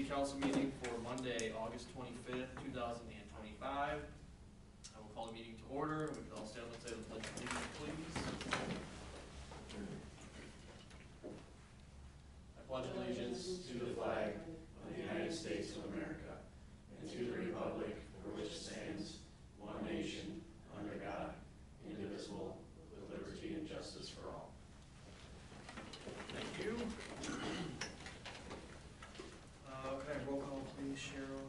City Council meeting for Monday, August 25th, 2025. I will call the meeting to order. We can all stand and say the pledge of allegiance, please. I pledge allegiance to the flag of the United States of America and to the republic for which it stands, one nation, under God, indivisible, with liberty and justice for all. Thank you. Okay, roll call please, Cheryl.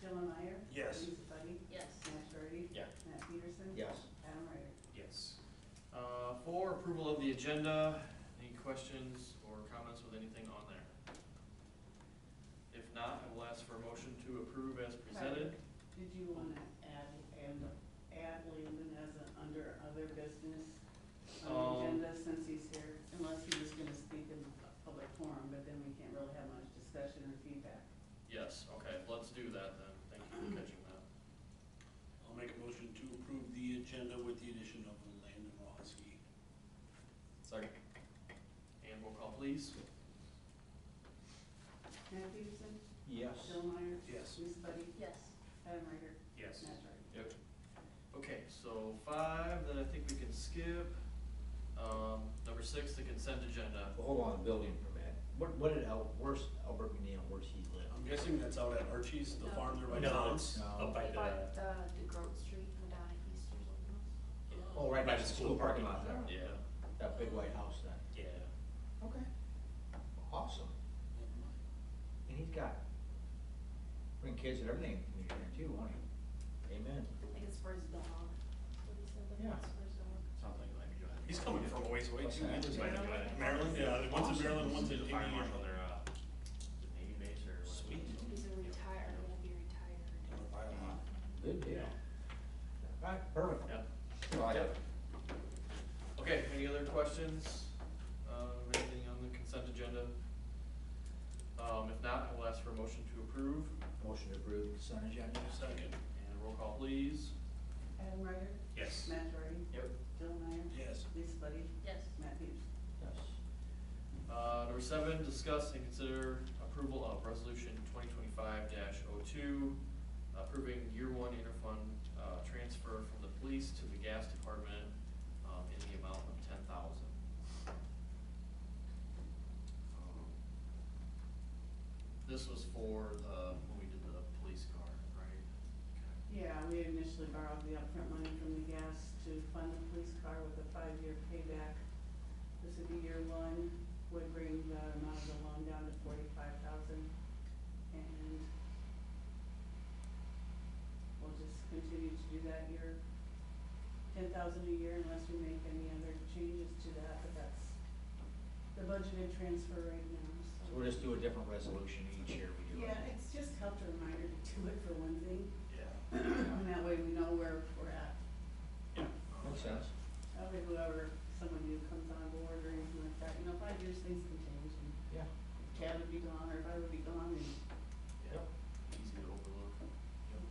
Dylan Meyer? Yes. Lisa Buddy? Yes. Matt Doherty? Yeah. Matt Peterson? Yes. Adam Ryder? Yes. For approval of the agenda, any questions or comments with anything on there? If not, I will ask for a motion to approve as presented. Did you want to add Landon as under other business on the agenda since he's here? Unless he was going to speak in a public forum, but then we can't really have much discussion or feedback. Yes, okay, let's do that then. Thank you for catching that. I'll make a motion to approve the agenda with the addition of Landon Roski. Second. And roll call please. Matt Peterson? Yes. Dylan Meyer? Yes. Lisa Buddy? Yes. Adam Ryder? Yes. Matt Doherty? Yep. Okay, so 5 that I think we can skip. Number 6, the consent agenda. Well, hold on, building permit. Where's Albert McNeil, where's he live? I'm guessing that's out at Archie's, the No. farm there by No, John's. No. Up by But the, DeGroat Street, Madonna East or something. Oh, right by the school parking lot there. Yeah. That big white house then. yeah. Okay. Awesome. And he's got, bring kids and everything in the community there too, won't he? Amen. I think it's for his dog. What he said, that Yeah. it's for his dog. Sounds like it might be good. He's coming from a ways away What's too. that? He lives Might be in good. Maryland, yeah, one's in Maryland, one's in The fire Indiana. marshal, their Navy base or what? Sweet. He's a retired, will be retired. Good deal. All right, perfect. Yeah. Well, I have- Okay, any other questions? Anything on the consent agenda? If not, I will ask for a motion to approve. Motion to approve the consent agenda. Second. And roll call please. Adam Ryder? Yes. Matt Doherty? Yep. Dylan Meyer? Yes. Lisa Buddy? Yes. Matt Peterson? Yes. Number 7, discuss and consider approval of resolution 2025-02, approving year 1 interfund transfer from the police to the gas department in the amount of $10,000. This was for when we did the police car, right? Yeah, we initially borrowed the upfront money from the gas to fund the police car with a 5-year payback. This would be year 1, would bring the amount of the loan down to $45,000. And we'll just continue to do that year, $10,000 a year unless we make any other changes to that, but that's the budgeted transfer right now. So we'll just do a different resolution each year we do it. Yeah, it's just helped a reminder to do it for one thing. Yeah. And that way we know where we're at. Yeah. Makes sense. That way whoever, someone new comes on board or anything like that, 5 years things can change and Yeah. Chad would be gone or if I would be gone and Yeah. Easy to overlook. Yep.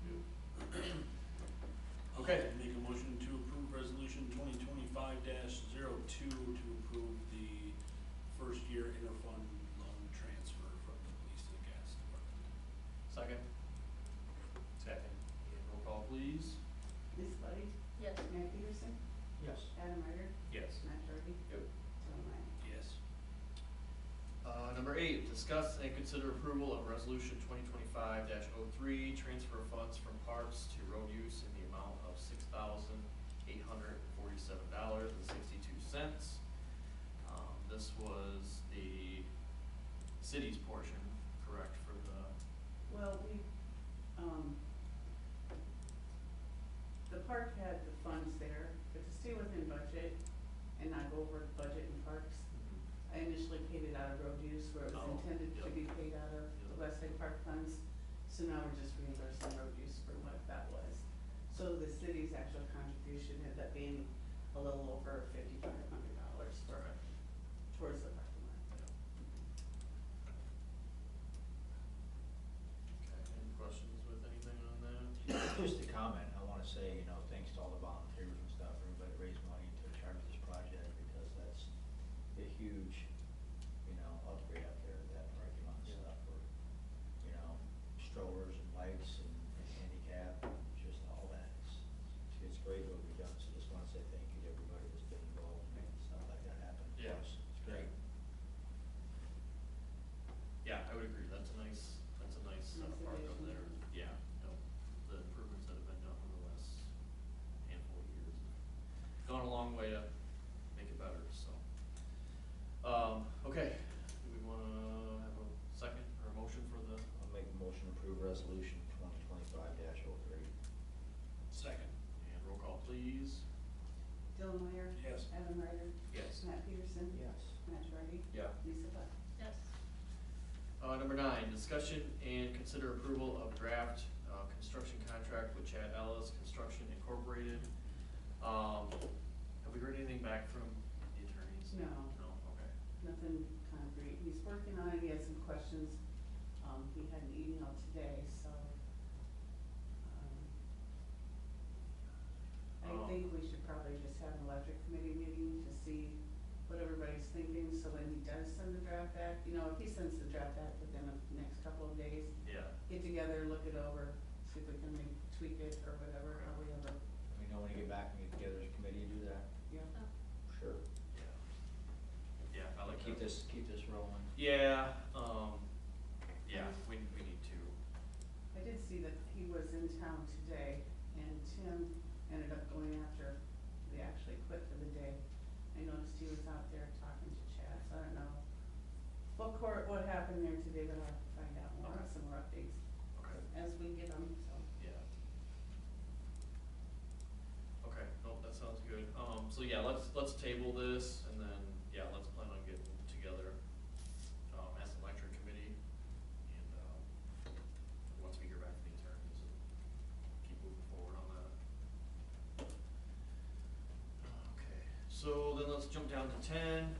Okay, make a motion to approve resolution 2025-02 to approve the first year interfund loan transfer from the police to the gas department. Second. Second. And roll call please. Lisa Buddy, Yes. Matt Peterson, Yes. Adam Ryder, Yes. Matt Doherty, Yep. Dylan Meyer. Yes. Number 8, discuss and consider approval of resolution 2025-03, transfer funds from parks to road use in the amount of $6,847.62. This was the city's portion, correct, for the, Well, the park had the funds there, but to stay within budget and not go over budget in parks, I initially paid it out of road use where it was Oh, intended to yep. be paid out of the Yep. West Side Park funds. So now we're just reimbursing road use for what that was. So the city's actual contribution ended up being a little over $5,500 for Okay. towards the parking lot. Okay, any questions with anything on that? Just a comment, I want to say, thanks to all the volunteers and stuff, everybody raised money to charge this project because that's a huge, upgrade up there, that parking lot and stuff. Number 9, discussion and consider approval of draft construction contract with Chad Ellis Construction Incorporated. Have we heard anything back from the attorneys? No. No, okay. Nothing concrete. He's working on it, he has some questions. He had an email today, so, I Oh. think we should probably just have an electric committee meeting to see what everybody's thinking, so when he does send the draft back, you know, if he sends the draft back within the next couple of days, Yeah, get together, look it over, see if we can maybe tweak it or whatever, however, We know when you get back and get together as a committee to do that. yeah. Sure. yeah. Yeah, I like Keep that. keep this rolling. Yeah, yeah, we need to. I did see that he was in town today, and Tim ended up going after they actually quit for the day. I noticed he was out there talking to Chad, so I don't know what happened there today, but I'll have to find out more, Okay. some more updates Okay. as we get them, so. Yeah. Okay, nope, that sounds good. So yeah, let's table this and then, yeah, let's plan on getting together, as an electric committee. And, once we hear back from the attorneys, and keep moving forward on that. Okay, so then let's jump down to 10,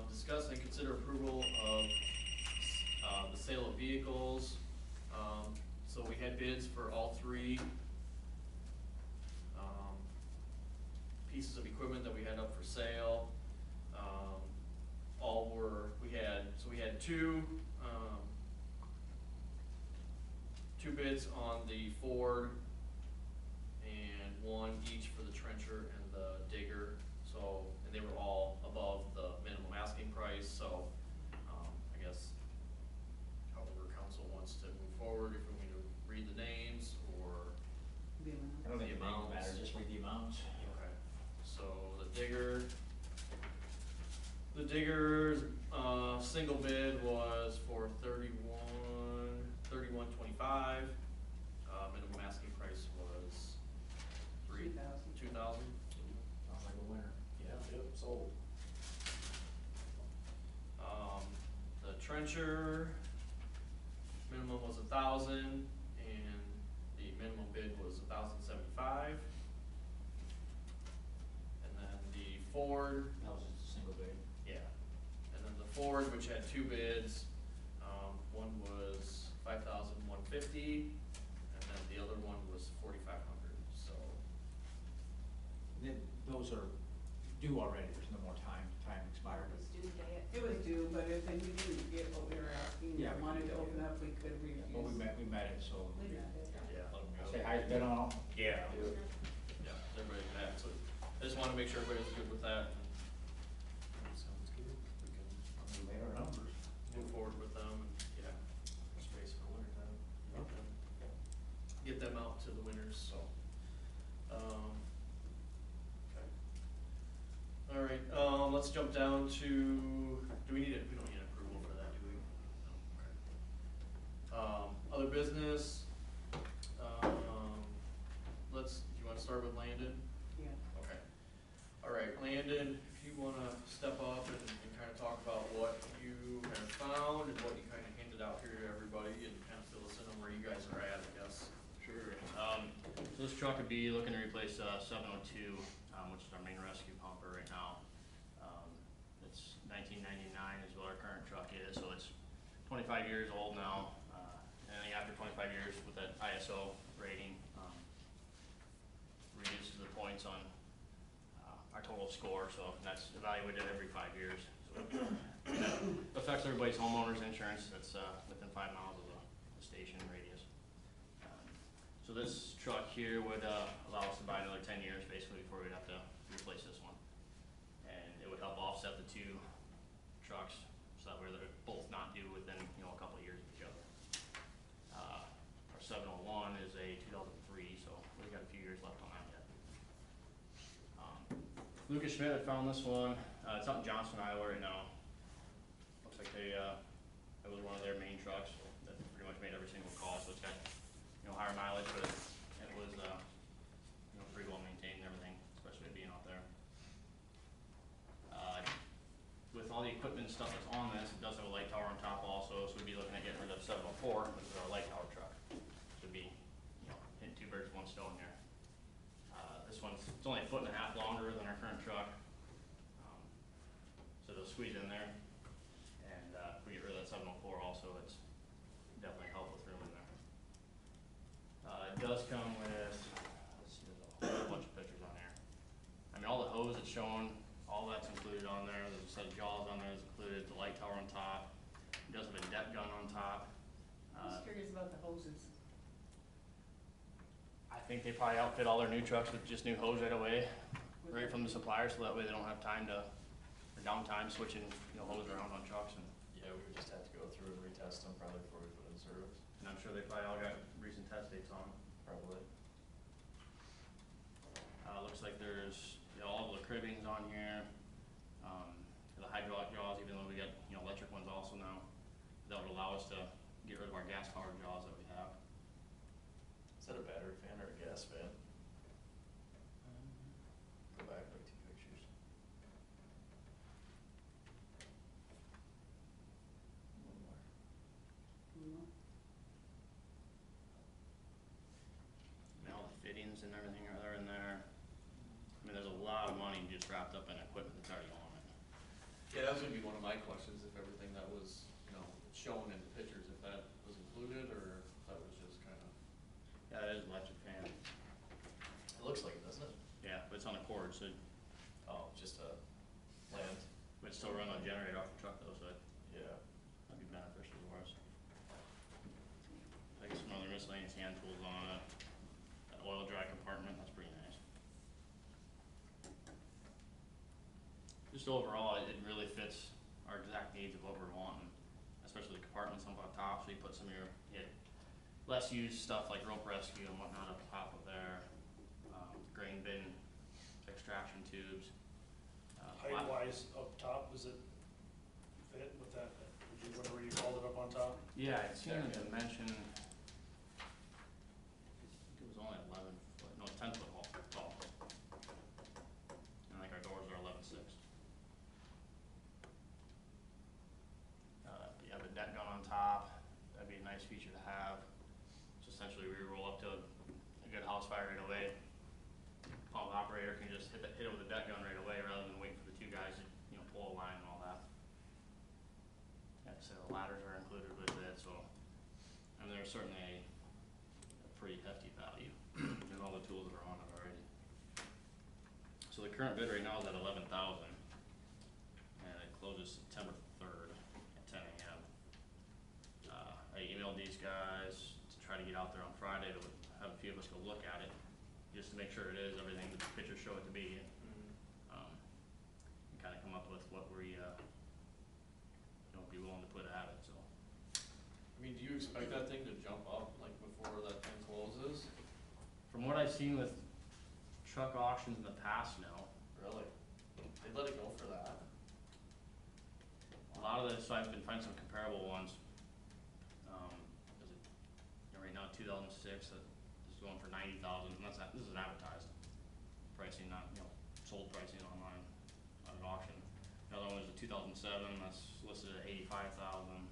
discuss and consider approval of, the sale of vehicles. So we had bids for all 3, pieces of equipment that we had up for sale. We had two bids on the Ford and one each for the trencher and the digger. So, and they were all above the minimum asking price, so, I guess however council wants to move forward, if we want to read the names or. Be a minute. I don't think The the names amounts. matter, just read the amounts. Okay, so the digger's, single bid was for $31,25. Minimum asking price was $2,000. Sounds like a winner. Yeah. Yep, sold. The trencher, minimum was $1,000 and the minimum bid was $1,075. And then the Ford, That was just a single bid. yeah, and then the Ford, which had 2 bids, one was $5,150, and then the other one was $4,500, so. Those are due already, there's no more time expired. It was due today at It was due, but if we didn't get what we were asking, Yeah, and we wanted could to do open that. up, we could refuse. Well, we met it, so. We met it. Yeah. Let 'em go. Say highest bid on all? Yeah. Yeah, everybody's back, so I just wanna make sure everybody's good with that. Sounds good. We can We made our numbers. move forward with them, and, yeah, more space for winter time. Get them out to the winners, so. Okay. All right, let's jump down to, we don't need approval for that, do we? No, okay. Other business, do you wanna start with Landon? Yeah. Okay. All right, Landon, if you wanna step up and kinda talk about what you have found and what you kinda handed out here to everybody and kinda fill us in on where you guys are at, I guess. Sure. So this truck would be looking to replace 702, which is our main rescue pumper right now. It's 1999 is what our current truck is, so it's 25 years old now. And then after 25 years with that ISO rating, reduces the points on our total score, so that's evaluated every 5 years. So that affects everybody's homeowner's insurance that's within 5 miles of the station radius. So this truck here would allow us to buy another 10 years basically before we'd have to replace this one. And it would help offset the 2 trucks so that way they're both not due within, a couple of years of each other. Our 701 is a 2003, so we've got a few years left on that yet. Lucas Schmidt had found this one. It's up in Johnston, Iowa right now. Looks like it was one of their main trucks that pretty much made every single call, so it's got higher mileage, but it was pretty well maintained and everything, especially it being out there. With all the equipment and stuff that's on this, it does have a light tower on top also, so we'd be looking one's, it's only a foot and a half longer than our current truck. So they'll squeeze in there. And, if we get rid of that 704 also, it's definitely help with room in there. It does come with, let's see, there's a whole bunch of pictures on here. I mean, all the hose it's showing, all that's included on there. There's a set of jaws on there that's included, the light tower on top. It does have a depth gun on top. I was curious about the hoses. I think they probably outfit all their new trucks with just new hose right away, right from the supplier, so that way they don't have time to, or downtime switching, hose around on trucks. And Yeah, we would just have to go through and retest them probably before we put in service. I'm sure they probably all got recent test dates on them. Probably. Looks like there's, all of the cribbings on here, the hydraulic jaws, even though we got, electric ones also now. That would allow us to get rid of our gas powered jaws that we have. Is that a battery fan or a gas fan? Go back like 2 pictures. One more. Mhm. All the fittings and everything are in there. I mean, there's a lot of money just wrapped up in equipment that's already on it. Yeah, that was gonna be one of my questions, if everything that was, shown in the pictures, if that was included, or if that was just kind of. Yeah, that is an electric fan. It looks like it, doesn't it? Yeah, but it's on a cord, so Oh, just a land. we'd still run on a generator off the truck though, so Yeah. that'd be beneficial for us. I guess some other miscellaneous hand tools on it. That oil dry compartment, that's pretty nice. Just overall, it really fits our exact needs of what we're wanting, especially the compartments up on top, so you put some of your, less used stuff like rope rescue and whatnot up top of there. Grain bin, extraction tubes. Height wise, up top, does it fit with that, whatever you called it up on top? Yeah, I'd seen the dimension. I think it was only 11 foot, no, 10 foot tall. And I think our doors are 11.6. Yeah, the deck gun on top, that'd be a nice feature to have. So essentially we roll up to a good house fire right away. Pump operator can just hit it with the deck gun right away rather than wait for the two guys to, pull a line and all that. Like I said, the ladders are included with it, so, I mean, they're certainly a pretty hefty value, and all the tools that are on it already. So the current bid right now is at 11,000, and it closes September 3rd at 10 a.m. I emailed these guys to try to get out there on Friday to have a few of us go look at it, just to make sure it is everything the pictures show it to be. And kind of come up with what we, be willing to put at it, so. I mean, do you expect that thing to jump up, like, before that thing closes? From what I've seen with truck auctions in the past, no. Really? They let it go for that? A lot of this, so I've been finding some comparable ones. Is it, right now, 2006, that is going for 90,000, and this is advertised pricing, not, sold pricing online on an auction. The other one is a 2007, that's listed at 85,000.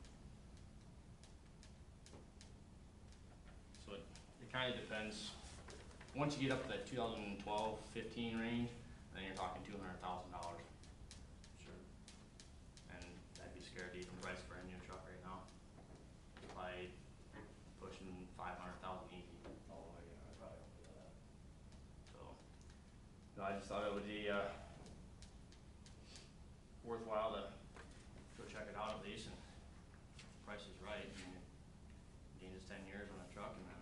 So it kind of depends. Once you get up to that 2012, 15 range, then you're talking $200,000. Sure. And I'd be scared to even price for a new truck right now. Probably pushing 500,000 easy. Oh, yeah, I probably won't do that. So, no, I just thought it would be worthwhile to go check it out at least, and if the price is right, I mean, gain us 10 years on a truck, and then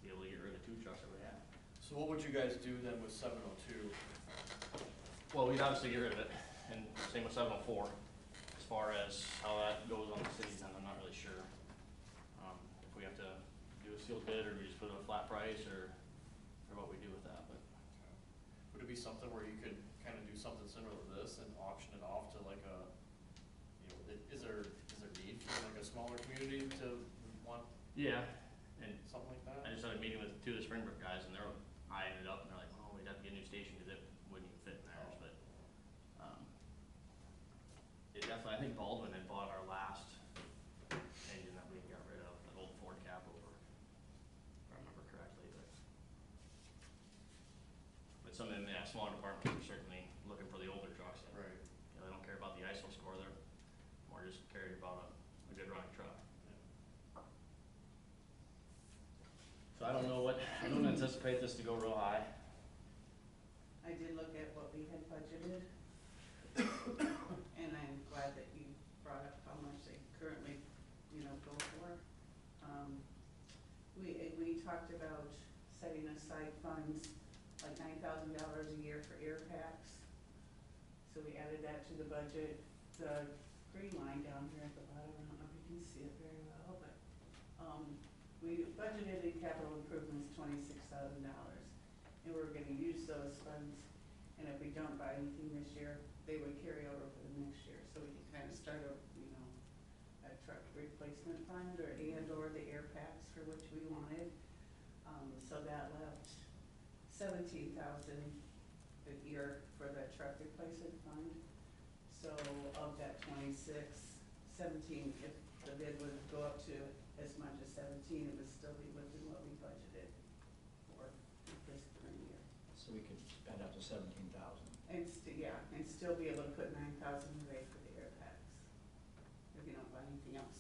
be able to get rid of 2 trucks that we have. So what would you guys do then with 702? Well, we'd obviously get rid of it, and same with 704. As far as how that goes on the city's end, I'm not really sure. If we have to do a sealed bid, or we just put it at a flat price, or what we do with that, but. Would it be something where you could kind of do something similar to this and auction it off to like a, is there need for like a smaller community to want Yeah, and something like that? I just had a meeting with 2 of the Springbrook guys, and they're eyeing it up, and they're like, "Oh, we'd have to get a new station because it wouldn't even fit in theirs." But it definitely, I think Baldwin had bought our last engine that we got rid of, an old Ford Cap over, if I remember correctly. But some of the smaller departments are certainly looking for the older trucks. Right. You know, they don't care about the ISO score, they're more just cared about a good running truck. So I don't know I don't anticipate this to go real high. I did look at what we had budgeted, and I'm glad that you brought up how much they currently, go for. We talked about setting aside funds, like $9,000 a year for air packs. So we added that to the budget. The green line down here at the bottom, I don't know if you can see it very well, but, we budgeted in capital improvements $26,000. And we're gonna use those funds, and if we don't buy anything this year, they would carry over for the next year. So we can kind of start a truck replacement fund or the air packs for which we wanted. So that left $17,000 a year for the truck replacement fund. So of that 17, if the bid would go up to as much as 17, it would still be within what we budgeted for this current year. So we could spend up to 17,000. And still be able to put 9,000 away for the air packs, if you don't buy anything else.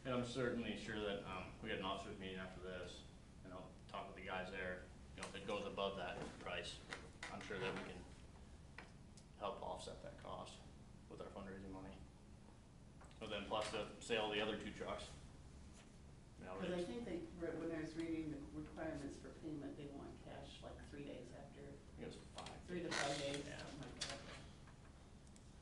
And I'm certainly sure that, we get an officers meeting after this, and I'll talk with the guys there. You know, if it goes above that price, I'm sure that we can help offset that cost with our fundraising money. But then plus the sale of the other two trucks. Because I think when I was reading the requirements for payment, they want cash like 3 days after, It was 3 to 5 days, Yeah. something like that.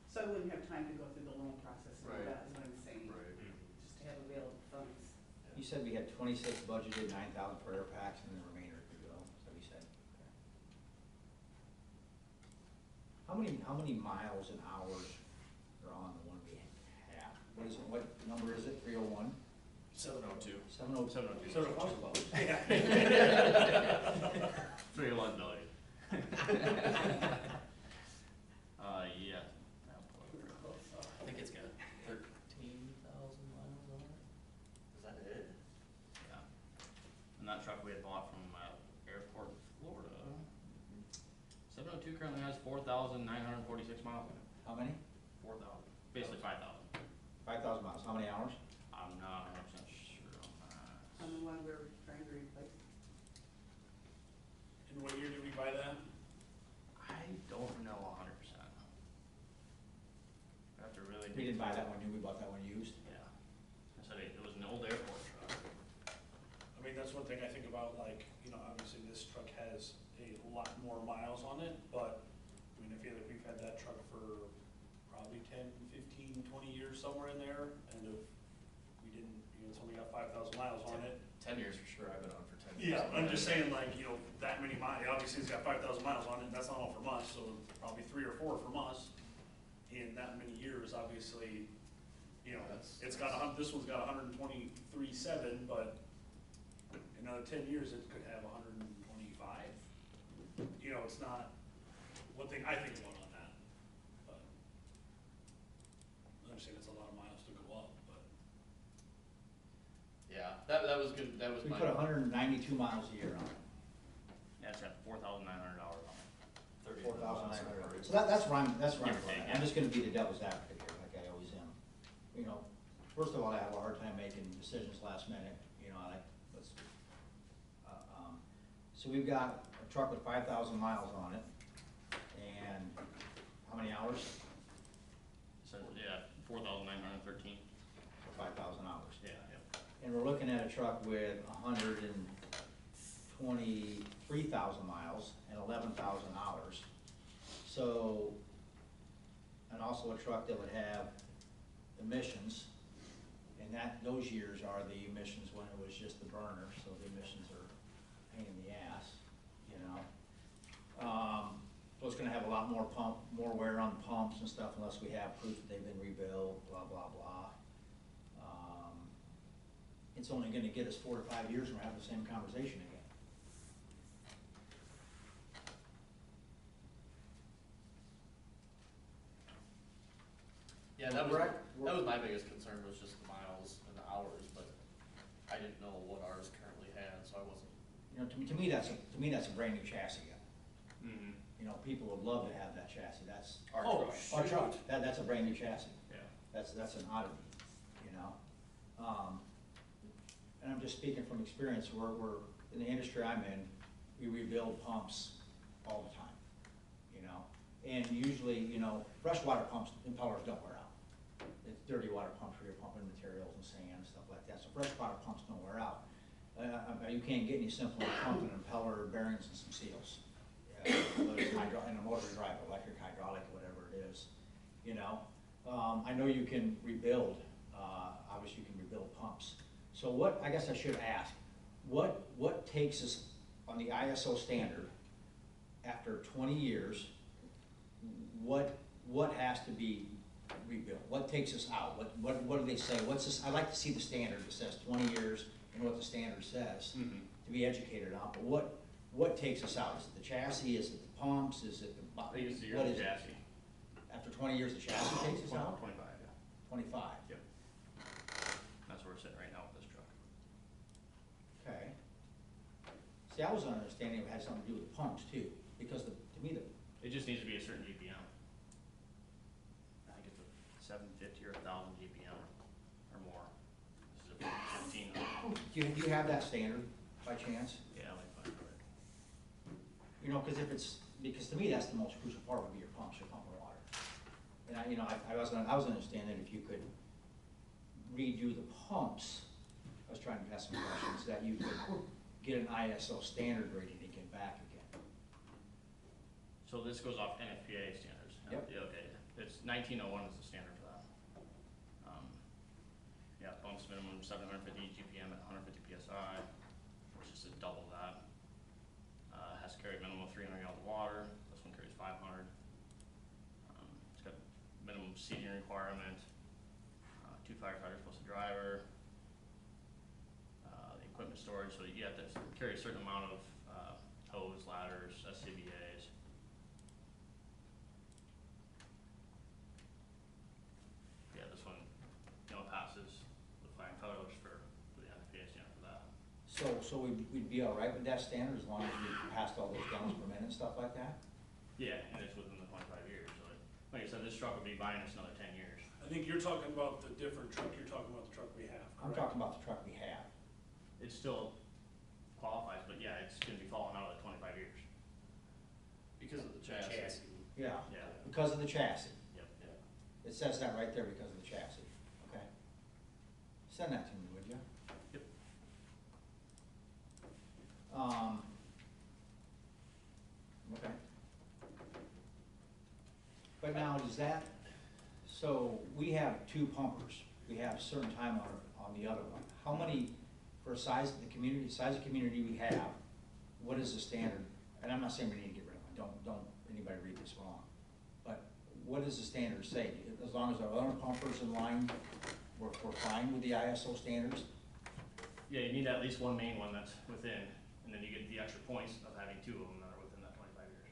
So I wouldn't have time to go through the loan process and all Right. that, is what I'm saying. Right. Just to have available funds. You said we had 26 budgeted, 9,000 for air packs, and the remainder could go, is that what you said? Okay. How many miles and hours are on the one we have? What number is it, 301? 702. 702. 702. So close close. Yeah. 301 million. Yeah. I think it's got 13,000 miles on it. Is that it? Yeah. And that truck we had bought from, Airport, Florida. 702 currently has 4,946 miles on it. How many? 4,000, basically 5,000. 5,000 miles, how many hours? I'm not 100% sure on that. On the one we're trying to replace. And what year did we buy that? I don't know 100%. I have to really. We didn't buy that one new, we bought that one used. Yeah. I said it was an old airport truck. I mean, that's one thing I think about, like, obviously this truck has a lot more miles on it, but, I mean, I feel like we've had that truck for probably 10, 15, 20 years, somewhere in there, and if we didn't, it's only got 5,000 miles on it. 10 years for sure, I've been on for 10 years. Yeah, I'm just saying, like, that many miles, obviously it's got 5,000 miles on it, and that's not all from us, so probably 3 or 4 from us. In that many years, obviously, it's got, this one's got 123.7, but in another 10 years, it could have 125. It's not, one thing I think about on that, but I understand it's a lot of miles to go up, but. Yeah, that was good, that was We my. put 192 miles a year on it. Yeah, it's got $4,900 on it. 4,900. So that's where I'm Give or going. take, I'm yeah. just gonna be the devil's advocate here, like I always am. First of all, I have a hard time making decisions last minute, so we've got a truck with 5,000 miles on it, and how many hours? So, yeah, 4,913. For 5,000 hours. Yeah, yep. And we're looking at a truck with 123,000 miles and 11,000 hours. So, and also a truck that would have emissions, and those years are the emissions when it was just the burner, so the emissions are a pain in the ass, So it's gonna have a lot more wear on pumps and stuff unless we have proof that they've been rebuilt, blah, blah, blah. It's only gonna get us 4 to 5 years and we're having the same conversation again. Yeah, that was my biggest concern, was just the miles and the hours, but I didn't know what ours currently had, so I wasn't. To me, that's a brand new chassis. Mm-hmm. You know, people would love to have that chassis, that's. Our Oh, truck. Our truck, shoot. that's a brand new chassis, Yeah. that's an oddity, you know? And I'm just speaking from experience, we're, in the industry I'm in, we rebuild pumps all the time, you know? And usually, you know, freshwater pumps, impellers don't wear out. It's dirty water pumps where you're pumping materials and sand and stuff like that, so freshwater pumps don't wear out. You can't get any simpler than pumping an impeller, bearings, and some seals. Whether it's and a motor drive, electric, hydraulic, whatever it is, you know? I know you can rebuild, obviously you can rebuild pumps. So what, I guess I should ask, what takes us on the ISO standard after 20 years, what has to be rebuilt? What takes us out? What do they say? What's this, I'd like to see the standard that says 20 years and what the standard says Mm-hmm. to be educated on, but what takes us out? Is it the chassis, is it the pumps, is it the, I think it's the year what of is the it? chassis. After 20 years, the chassis takes us out? 25, yeah. 25, Yep. That's where we're sitting right now with this truck. okay. See, I was understanding it had something to do with the pumps too, because to me, It just needs to be a certain GPM. I think it's a 750 or 1,000 GPM or more. This is a 1500. do you have that standard by chance? Yeah, like 500. You know, because to me, that's the most crucial part would be your pumps, your pumping water. And I was understanding if you could redo the pumps, I was trying to ask some questions, that you could get an ISO standard rating and get back again. So this goes off NFPA standards. Yep. Yeah, okay. It's 1901 is the standard for that. Yeah, pumps minimum 750 GPM at 150 PSI, which is to double that. Has to carry a minimum of 300 gallons of water. This one carries 500. It's got minimum seating requirement. 2 firefighters plus a driver. The equipment storage, so you have to carry a certain amount of hose, ladders, SCBAs. Yeah, this one, you know, passes the flying colors for the NFPA standard for that. So we'd be all right with that standard as long as we passed all those gallons per minute and stuff like that? Yeah, and it's within the 25 years, so like I said, this truck will be buying us another 10 years. I think you're talking about the different truck, you're talking about the truck we have, I'm correct? talking about the truck we have. It still qualifies, but yeah, it's gonna be falling out of the 25 years. Because of the chassis. Yeah, Yeah, because of the chassis. yep. Yeah. It says that right there, because of the chassis, okay? Send that to me, would you? Yep. Okay. But now, does that, so we have 2 pumpers, we have a certain time on the other one. How many, for size of the community we have, what is the standard? And I'm not saying we need to get rid of one, don't anybody read this wrong. But what does the standard say? As long as our other pumpers in line, we're fine with the ISO standards? Yeah, you need at least one main one that's within, and then you get the extra points of having 2 of them that are within that 25 years.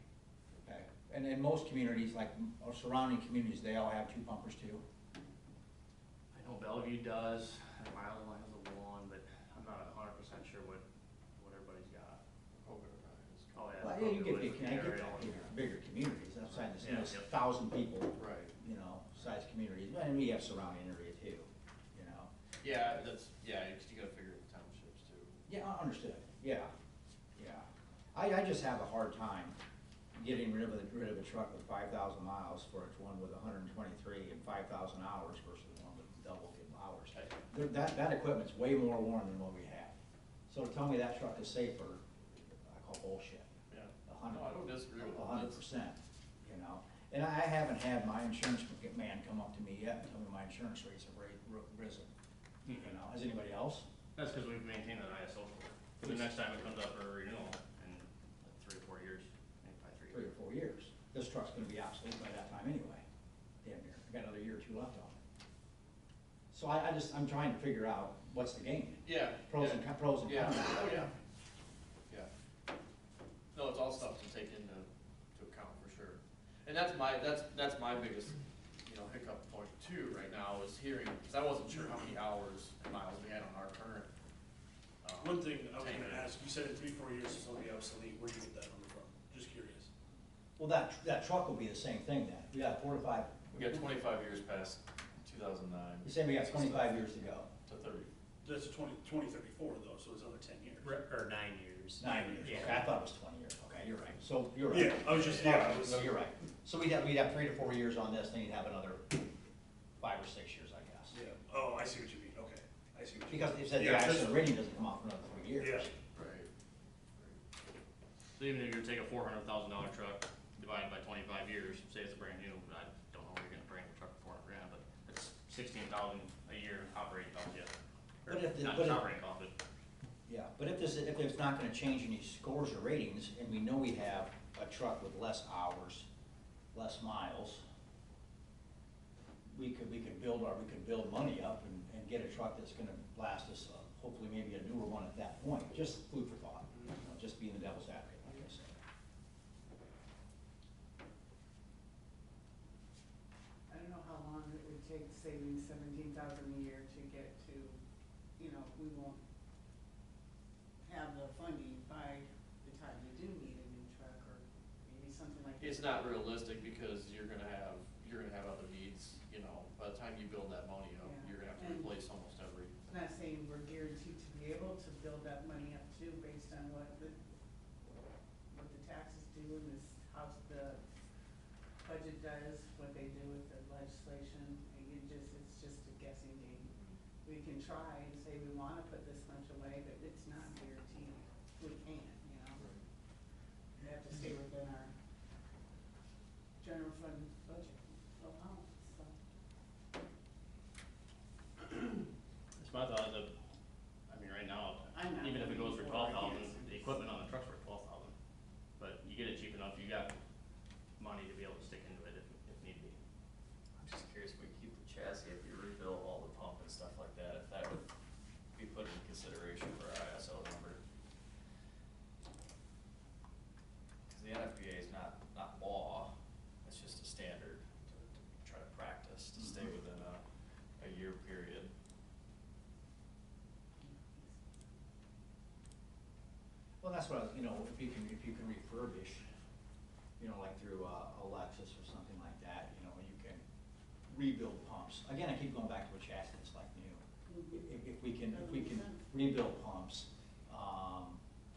Okay, and in most communities, like our surrounding communities, they all have 2 pumpers too? I know Bellevue does, and Milan has a one, but I'm not 100% sure what everybody's got. Oh, yeah. Well, yeah, you get Probably big, I get area. that, bigger communities, outside this, Yeah, this yep. 1,000 people, Right. you know, size communities, and we have surrounding area too, you know? Yeah, you gotta figure the townships too. Yeah, understood, yeah. I just have a hard time getting rid of a truck with 5,000 miles for one with 123 and 5,000 hours versus one with double the hours. That equipment's way more worn than what we have. So to tell me that truck is safer, I call bullshit. Yeah. 100. No, I don't disagree with that. 100%, you know? And I haven't had my insurance man come up to me yet and tell me my insurance rates have risen. You know, has anybody else? That's because we've maintained that ISO score. For the next time it comes up for renewal in 3 or 4 years, maybe by 3 3 or 4 years. This truck's gonna be obsolete by that time anyway. Damn near, I got another year or 2 left on it. So I'm trying to figure out what's the gain. Yeah. Pros and cons. Yeah, oh, yeah. Yeah. No, it's all stuff to take into account for sure. And that's my biggest, hiccup point too right now is hearing, because I wasn't sure how many hours and miles we had on our current. One thing I was tank. gonna ask, you said in 3 or 4 years it's gonna be obsolete, where'd you get that number from? Just curious. Well, that truck will be the same thing then. We got 4 to 5. We got 25 years past 2009 You're saying we got 25 years to go. to 30. That's 2034 though, so it's another 10 years. Or 9 years. 9 years. Yeah. Okay, I thought it was 20 years. Okay, you're right. So you're right. Yeah, I was just, yeah, I was. No, you're right. So we'd have 3 to 4 years on this, then you'd have another 5 or 6 years, I guess. Yeah, oh, I see what you mean, okay, I see what you mean. Because it said the Yeah, accident just- rating doesn't come off for another 3 years. Yeah, Right. So even if you take a $400,000 truck, divided by 25 years, say it's a brand new, I don't know where you're gonna bring a truck for $400,000, but it's 16,000 a year operating cost, yeah. Or But if the- not but just if- operating cost, but Yeah, but if it's not gonna change any scores or ratings, and we know we have a truck with less hours, less miles, we could build money up and get a truck that's gonna last us, hopefully maybe a newer one at that point, just food for thought, you know, just being the devil's advocate, like I said. I don't know how long it would take saving 17,000 a year to get to, you know, we won't have the funding by the time we do need a new truck, or maybe something like. It's not realistic because you're gonna have other needs, you know, by the time you build that money up, Yeah. you're gonna have to And- replace almost every. I'm not saying we're guaranteed to be able to build that money up too, based on what the taxes do and this, how the budget does, what they do with the legislation, and it's just a guessing game. We can try and say we wanna put this much away, but it's not guaranteed, we can't, you know? We have to stay within our general fund budget allowance, so. it's my thought that, I mean, right now, I'm not even if it goes for looking 12,000, for it. the equipment on the truck's worth 12,000. But you get it cheap enough, you got money to be able to stick into it if need be. I'm just curious if we keep the chassis, if we rebuild all the pump and stuff like that, if that would be put in consideration for our ISO number. Cause the NFPA is not law, it's just a standard to try to practice, to stay within a year period. Well, that's what, you know, if you can refurbish, you know, like through a Lexus or something like that, you know, you can rebuild pumps. Again, I keep going back to a chassis that's like new. If we can rebuild pumps,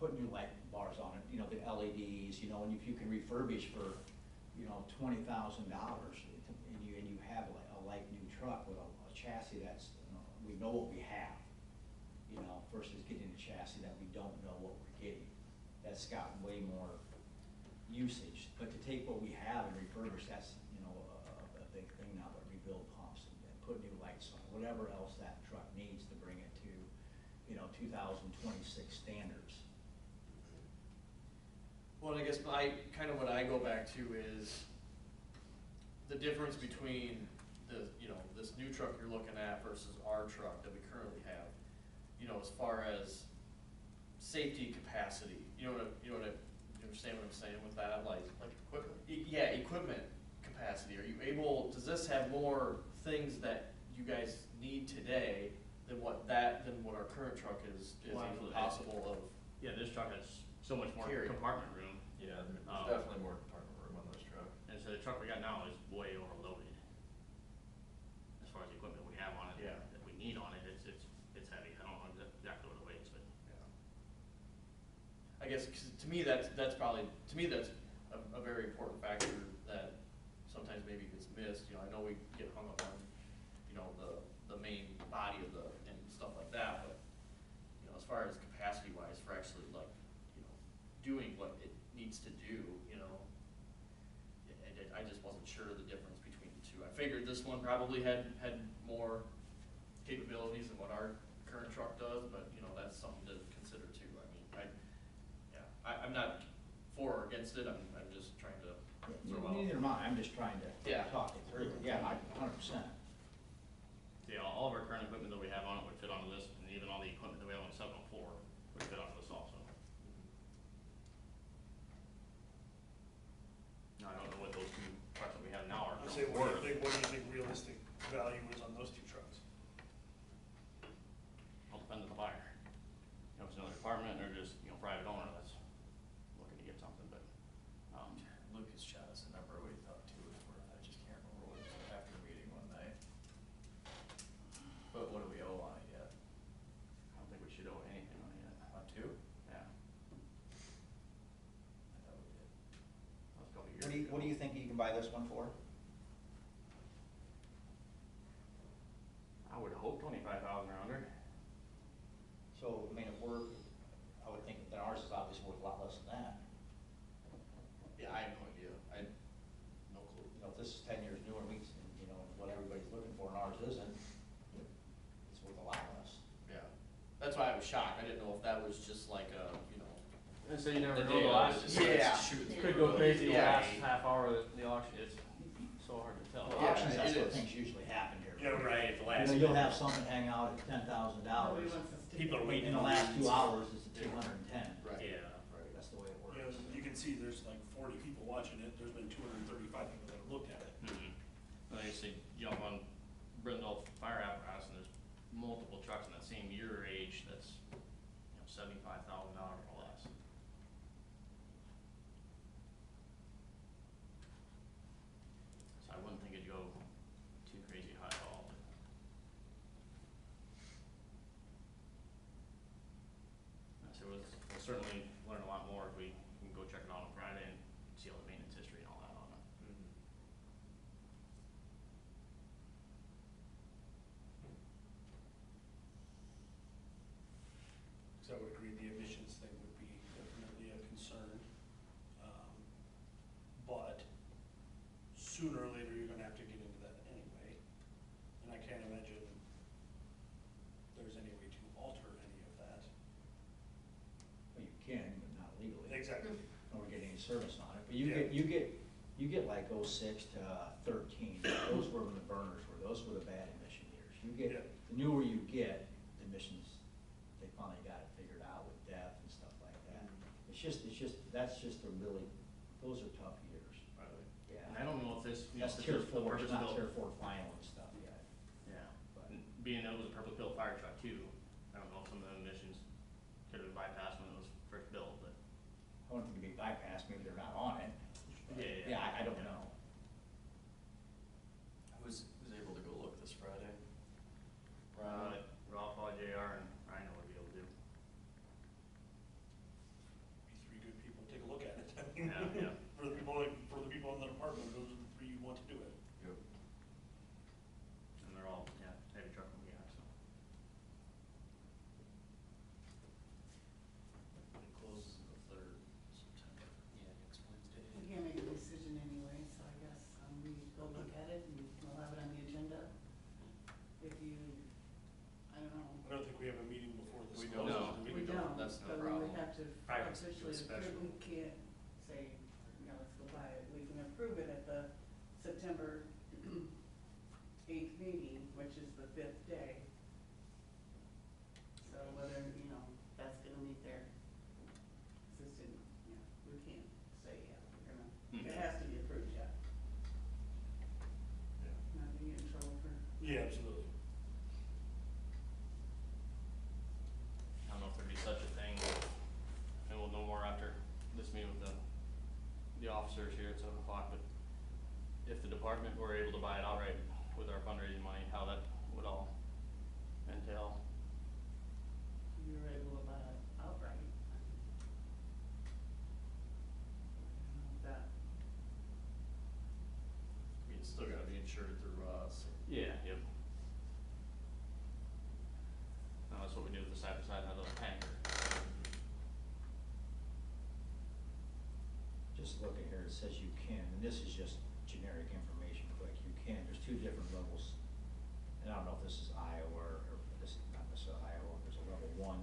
put new light bars on it, you know, the LEDs, you know, and if you can refurbish for, you know, $20,000, and you have like a light new truck with a chassis that's, you know, we know what we have, you know, versus getting a chassis that we don't know what we're getting. That's got way more usage, but to take what we have and refurbish, that's, you know, a big thing now, but rebuild pumps and put new lights on, whatever else that truck needs to bring it to, you know, 2026 standards. Well, I guess what I go back to is the difference between this new truck you're looking at versus our truck that we currently have. You know, as far as safety capacity, you understand what I'm saying with that? Like equipment. Yeah, equipment capacity. Are you able, does this have more things that you guys need today than what our current truck is Well, even absolutely. possible of? Yeah, this truck has so much more Carry. compartment room. Yeah, there's definitely more compartment room on this truck. And so the truck we got now is way overloaded. As far as the equipment we have on it, Yeah. that we need on it, it's heavy. I don't know exactly what it weighs, but. I guess, 'cause to me, that's a very important factor that sometimes maybe gets missed. You know, I know we get hung up on, you know, the main body of and stuff like that, but, you know, as far as capacity wise for actually like, you know, doing what it needs to do, you know, I just wasn't sure the difference between the two. I figured this one probably had more capabilities than what our current truck does, but, you know, that's something to consider too. I mean, I'm not for or against it, I'm just trying to throw out. Neither am I, I'm just trying to Yeah. talk it through. Yeah, 100%. Yeah, all of our current equipment that we have on it would fit onto this, and even all the equipment that we have on the 704 would fit onto this also. Now, I don't know what those two trucks that we have now are I'd say, worth. what do you think realistic value is on those two trucks? All depends on the buyer. You know, if it's another department or just, you know, private owner that's looking to get something, but, Lucas what do you think you can buy this one for? I would hope 25,000 or under. So, I mean, if we're, I would think that ours is obviously worth a lot less than that. Yeah, I have no idea. No clue. You know, if this is 10 years newer, meets, you know, what everybody's looking for and ours isn't, it's worth a lot less. Yeah, that's why I was shocked. I didn't know if that was just like a, And so you never the know, day the of, last, it just starts Yeah. shooting could through go crazy the Yeah. last half hour of the auction, it's so hard to tell. Well, Yeah, auctions, that's it where is. things usually happen here. Yeah, right, the You last. know, you'll have something hang out at $10,000. Nobody wants to stick. People are waiting. In the last 2 hours, it's at 210. Right. Yeah. Right. That's the way it works. You know, you can see there's like 40 people watching it, there's been 235 people that have looked at it. Like I say, jump on Brindle Fire Apparatus, and there's multiple trucks in that same year or age that's, $75,000 or less. So I wouldn't think it'd go too crazy high at all. So we'll certainly learn a lot more if we can go check it out on Friday and see all the maintenance history and all that on it. So I would agree the emissions thing would be definitely a concern. But sooner or later, you're gonna have to get into that anyway. And I can't imagine there's any way to alter any of that. Well, you can, but not legally. Exactly. Nor get any service on it, but you Yeah. get like 06 to 13, those were when the burners were, those were the bad emission years. You Yeah. get, the newer you get, the emissions, they finally got it figured out with death and stuff like that. It's just, that's just a really, those are tough years. Right. Yeah. And I don't know if this, That's if tier it's the 4, it's not tier purpose-built. 4 final and stuff yet. Yeah, But- and being that it was a purpose-built fire truck too, I don't know if some of the emissions could have been bypassed when it was first built, but. I want them to be bypassed, maybe they're not on it. Yeah, I don't know. I was able to go look this Friday. Ralph, JR, and Rhino would be able to do. Be three good people, take a look at it. I mean, Yeah, yeah. For the people, for the people in the department, those are the three you want to do it. Yep. And they're all, heavy truck and gas, so. It closes on the 3rd September. Yeah, next Wednesday. We can't make a decision anyway, so I guess, we go look at it and we'll have it on the agenda. If you, I don't know. I don't think we have a meeting before this. We don't. closes, No. do We don't, That's no but we problem. would have to Probably have to do a officially special. approve, we can't say, let's go buy it. We can approve it at the September 8th meeting, which is the 5th day. So whether, that's gonna meet their existing, we can't say, we're gonna, it has to be approved, yeah. Yeah. Not to get in trouble for. Yeah, absolutely. I don't know if there'd be such a thing, and we'll know more after this meeting with the officers here at 7 o'clock, but if the department were able to buy it outright with our fundraising money, how that would all entail. You were able to buy it outright. I don't know if that, I mean, it's still gotta be insured through us. Yeah, yep. That's what we do with the side-by-side and the tanker. Just looking here, it says you can, and this is just generic information, quick, you can, there's 2 different levels. And I don't know if this is Iowa or this is not necessarily Iowa, there's a level 1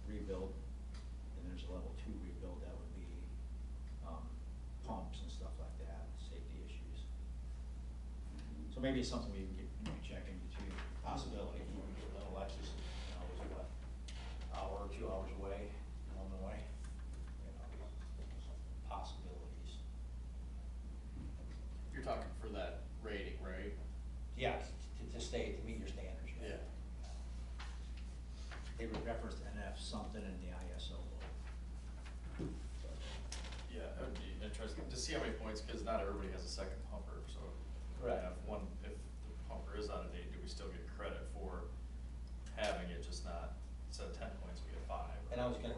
rebuild, and there's a level 2 rebuild that would be, pumps and stuff like that, safety issues. So maybe it's something we can check into too, possibility, Alexis, is what, hour or 2 hours away, on the way, possibilities. You're talking for that rating, right? Yeah, to stay, to meet your standards. Yeah. They referenced NF something in the ISO. Yeah, that would be interesting to see how many points, because not everybody has a second pumper, so. Correct. If the pumper is out of date, do we still get credit for having it, just not, instead of 10 points, we get 5? And I was gonna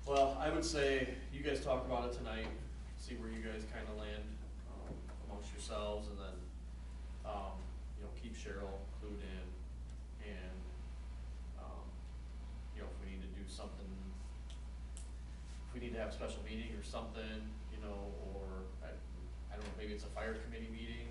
Well, I would say you guys talk about it tonight, see where you guys kinda land, amongst yourselves, and then, keep Cheryl clued in, and, if we need to do something, if we need to have a special meeting or something, or, I don't know, maybe it's a fire committee meeting.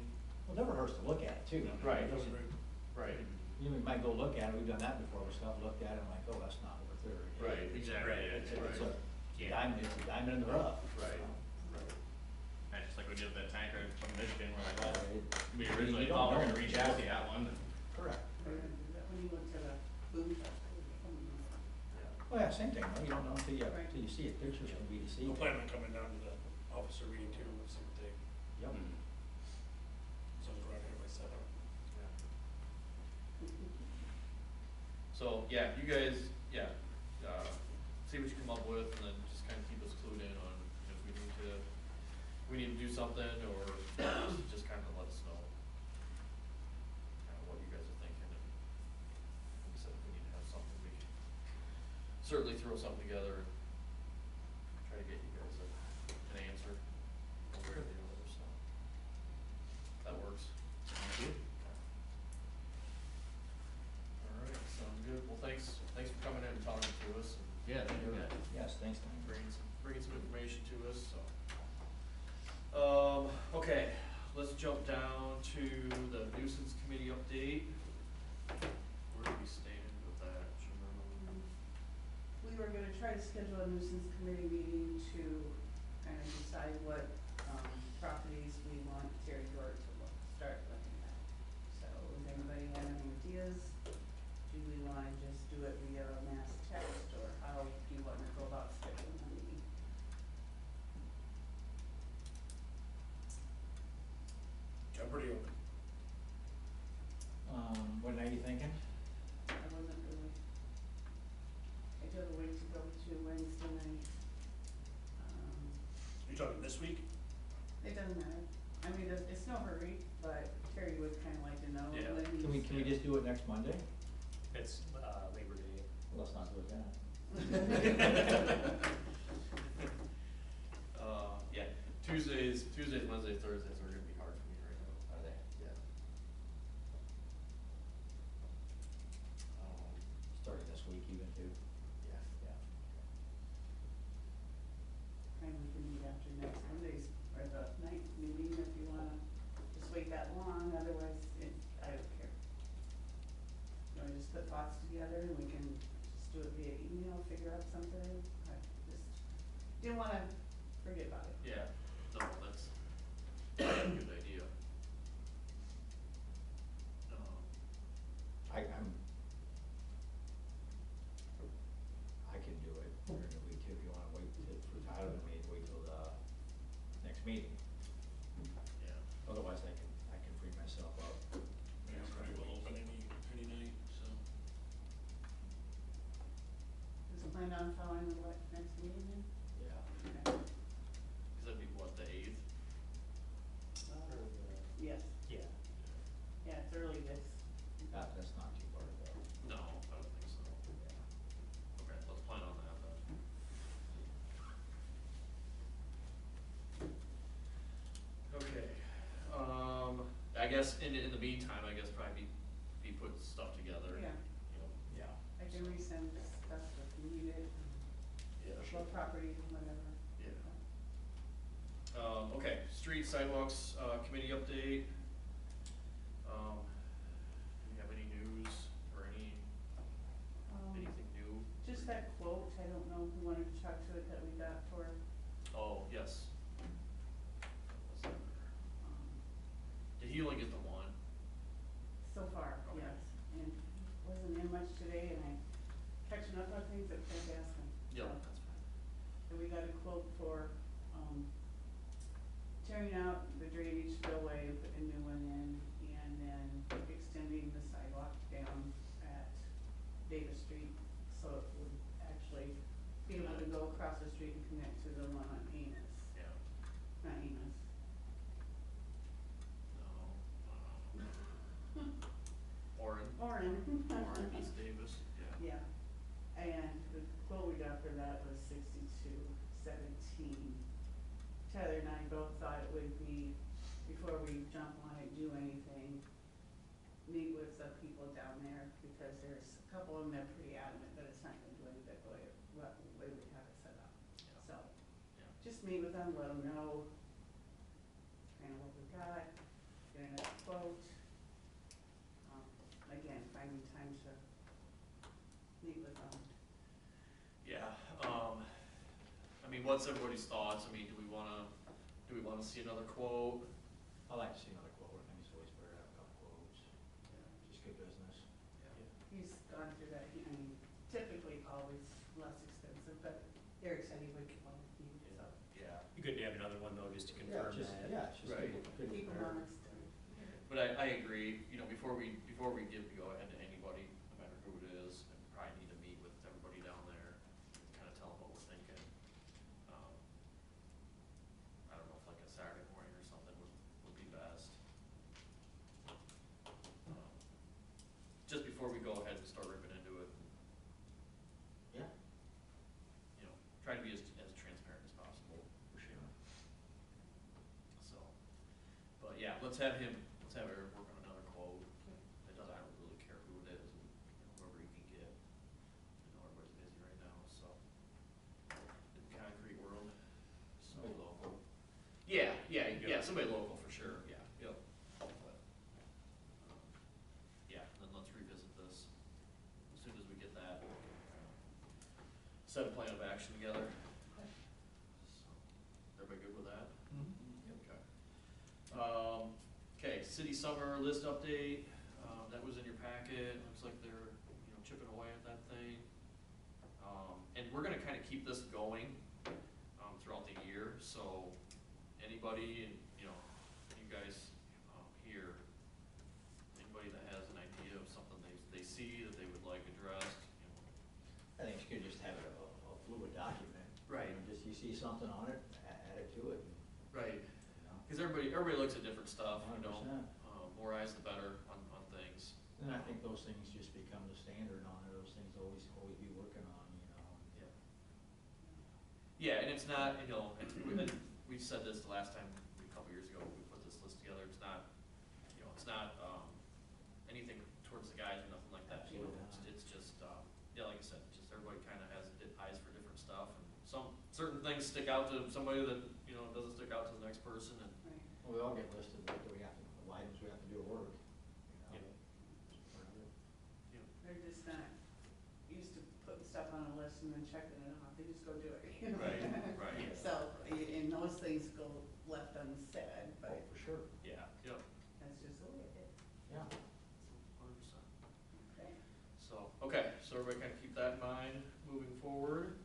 Well, it never hurts to look at it too. I mean, Right. it doesn't- Right. You might go look at it, we've done that before, we stop, looked at it, and like, oh, that's not worth it. Or, Right, exactly. It's Right. a diamond, it's a diamond in the rough. Right. Right. And just like we did with that tanker from Michigan, we're like, well, It- we you originally don't thought we were know. gonna reach out to that one, and Correct. When you went to the booth, Well, yeah, same thing, though, you don't know until Right. you see it, pictures of BDC. We'll plan on coming down to the officer meeting too, and see what they, Yep. so it's right here by 7. So, yeah, you guys, see what you come up with, and then just kinda keep us clued in on if we need to do something, or just kinda let us know what you guys are thinking, and like I said, if we need to have something, we can certainly throw something together and try to get you guys an answer one way or the other, so. That works. sounds good. Alright, sounds good. Well, thanks for coming in and talking to us, and Yeah, thank you, guys. Yes, thanks, Tom. bringing some information to us, so. Okay, let's jump down to the nuisance committee update. Where do we stand with that? Do you remember? we were gonna try to schedule a nuisance committee meeting to kind of decide what, properties we want Terry Dort to start looking at. So, does anybody have any ideas? Do we wanna just do it via mass text, or how do you wanna go about scheduling a meeting? I'm pretty open. What night are you thinking? I wasn't really, I took a week to go to Wednesday night. You talking this week? It doesn't matter. I mean, it's no hurry, but Terry would kinda like to know Yeah. when he's. Can we just do it next Monday? It's Labor Day. Well, let's not do it then. Yeah, Tuesdays, Wednesdays, Thursdays are gonna be hard for me right now. Are they? Yeah. Starting this week even too? Yeah. Yeah. And we can meet after next Monday's, or the night meeting if you wanna just wait that long, otherwise I don't care. You wanna just put thoughts together and we can just do it via email, figure out something, I just didn't wanna forget about it. Yeah, no, that's a good idea. I can do it during the week too, if you wanna wait for Tyler and me to wait till the next meeting. Yeah. Otherwise, I can free myself up. Yeah, I'm pretty well open any night, so. Is it planned on following the next meeting then? Yeah. Okay. Cause that'd be what, the 8th? Yes, Yeah. yeah, it's early this. That's not too far to go. No, I don't think so. Yeah. Okay, let's plan on that then. Okay, I guess in the meantime, I guess probably be putting stuff together. Yeah, Yeah. I can resend stuff if you need it, Yeah, show property, whatever. Yeah. Okay, street sidewalks, committee update. Do we have any news or anything new? Just that quote, I don't know who wanted to talk to it that we got for, Oh, yes. Was that- um, Did he only get the one? so far, Okay. yes, and wasn't in much today, and I'm catching up on things that Craig asked me. Yeah, So, that's fine. and we got a quote for, tearing out the drainage spillway and putting a new one in, and then extending the sidewalk down at Davis Street, so it would actually be able to go across the street and connect to the one on Amos, Yeah. not Amos. No. Orin. Orin. Orin, East Davis, yeah. Yeah, and the quote we got for that was $62.17. Tyler and I both thought it would be, before we jump on it, do anything, meet with the people down there, because there's a couple of them that are pretty adamant that it's not gonna do any good the way we have it set up. Yeah. So, Yeah. just meet with them, let them know kind of what we got, get another quote. Again, finding time to meet with them. Yeah, I mean, what's everybody's thoughts? I mean, do we wanna see another quote? I'd like to see another quote. I think it's always better to have a couple quotes. Just good business. He's gone through that, I mean, typically always less expensive, but Eric said he would get one with you, so. Yeah. Be good to have another one though, just to confirm that. Yeah, it's just Right. good. Keep them honest. But I agree, you know, before we give go ahead to anybody, no matter who it is, we probably need to meet with everybody down there, kinda tell them what we're thinking. I don't know if like a Saturday morning or something would be best. Just before we go ahead and start ripping into it, Yeah, you know, try to be as transparent as possible. for sure. So, but yeah, let's have Eric work on another quote. It doesn't, I don't really care who it is, you know, whoever you can get. I know everybody's busy right now, so. In the concrete world, so. Somebody local. Yeah, Yeah. somebody local for sure, yeah, yep. But, yeah, then let's revisit this as soon as we get that. Set a plan of action together. So, everybody good with that? Okay. Okay, city summer list update, that was in your packet, looks like they're, you know, chipping away at that thing. And we're gonna kinda keep this going, throughout the year, so anybody, you know, you guys, here, anybody that has an idea of something they see that they would like addressed, you know. I think you could just have a fluid document. Right. You know, just you see something on it, add it to it, Right. you know. Cause everybody looks at different stuff, you know, 100%. More eyes the better on things. And I think those things just become the standard on it, those things always be working on, you know. Yeah. Yeah, and it's not, you know, we said this the last time, a couple years ago, we put this list together, it's not, you know, it's not, anything towards the guys or nothing like that. You know, Absolutely not. it's just, yeah, like I said, just everybody kinda has eyes for different stuff, and certain things stick out to somebody that, you know, doesn't stick out to the next person, and, Right. Well, we all get listed, what do we have to, what items we have to do at work, you know. Yeah. It's part of it. you know. They're just not used to putting stuff on a list and then checking it off, they just go do it, you know? Right, right. So, and those things go left unsaid, Oh, but for sure, Yeah, yep, that's just the way it is. yeah. 100%. Okay. So, okay, so everybody kind of keep that in mind moving forward.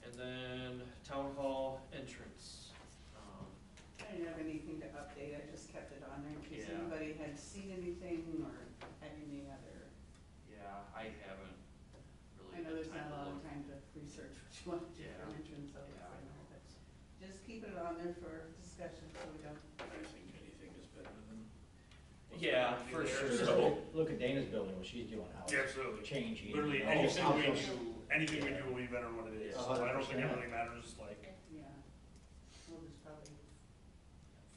And then town hall entrance. I didn't have anything to update, I just kept it on there in case Yeah. anybody had seen anything or had any other. Yeah, I haven't really I know had there's time not a to lot of look. time to research what you want to do Yeah. for entrance, so Yeah. I know, but just keep it on there for discussion, so we don't. I think anything is better than. what's Yeah, already for there, sure. So, Look at Dana's building, what she's doing, how yeah, it's absolutely. changing. Literally, you know, anything we houses. do, anything we do will be better than what it is. So I don't think it 100%. really matters, like, Yeah, we'll just probably,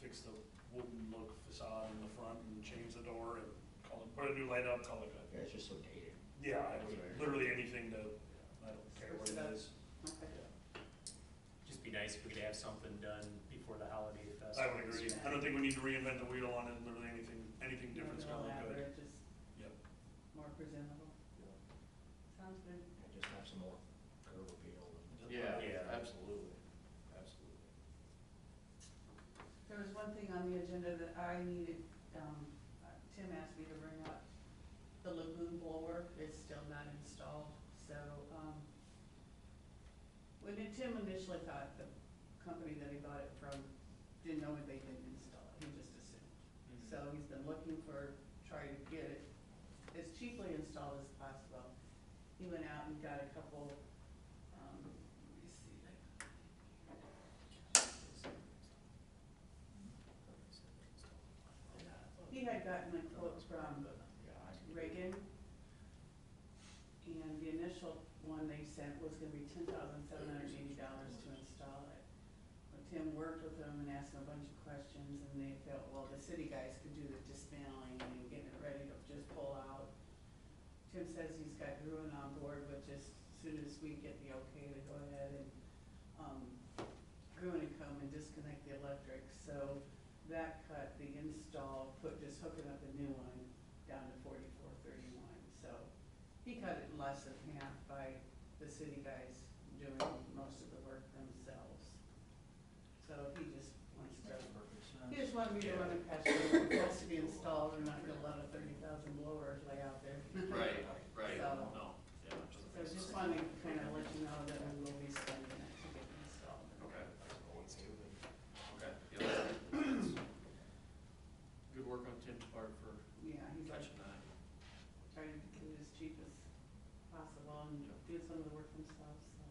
fix the wooden look facade in the front and change the door and put a new light up, call it good. Yeah, it's just so dated. Yeah, I mean, literally anything to, I don't care what Spruce it it up. is. okay. Just be nice if we could have something done before the holiday fest. I would agree. I don't think we need to reinvent the wheel on it, literally anything different's Nothing gonna look good. elaborate, just Yep. more presentable. Sounds good. And just have some more curb appeal. Yeah, Yeah. absolutely, absolutely. There was one thing on the agenda that I needed, Tim asked me to bring up. The lagoon blower is still not installed, so, when Tim initially thought the company that he bought it from didn't know they didn't install it, he just assumed. So he's been looking for, trying to get it as cheaply installed as possible. He went out and got a couple, let me see. He had gotten a quote from Reagan, and the initial one one they sent was gonna be $10,780 to install it. But Tim worked with them and asked them a bunch of questions, and they felt, well, the city guys could do the dismantling and getting it ready to just pull out. Tim says he's got Gruen on board, but just as soon as we get the okay to go ahead and, Gruen would come and disconnect the electric, so that cut the install, just hooking up a new one down to $44.31. So he cut it in less than half by the city guys doing most of the work themselves. So he just wants to, he just wanted me to run it past you, it has to be installed, we're not gonna let a 30,000 blower lay out there. Right, right, So- no, yeah. So just wanted to kind of let you know that we will be spending it to get it installed. Okay. Okay, yeah, that's good work on Tim's part for Yeah, he's like catching that. trying to do it as cheap as possible and do some of the work themselves, so.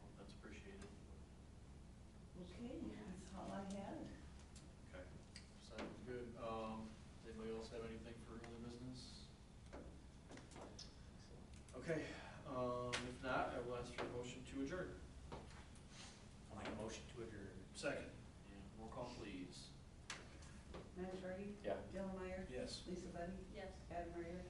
Well, that's appreciated. Okay, that's all I had. Okay, sounds good. Does anybody else have anything for other business? Okay, if not, I will ask for a motion to adjourn. I'll make a motion to adjourn. Second. And roll call, please. Matt Charity? Yeah. Dylan Meyer? Yes. Lisa Buddy? Yes. Adam Ryder?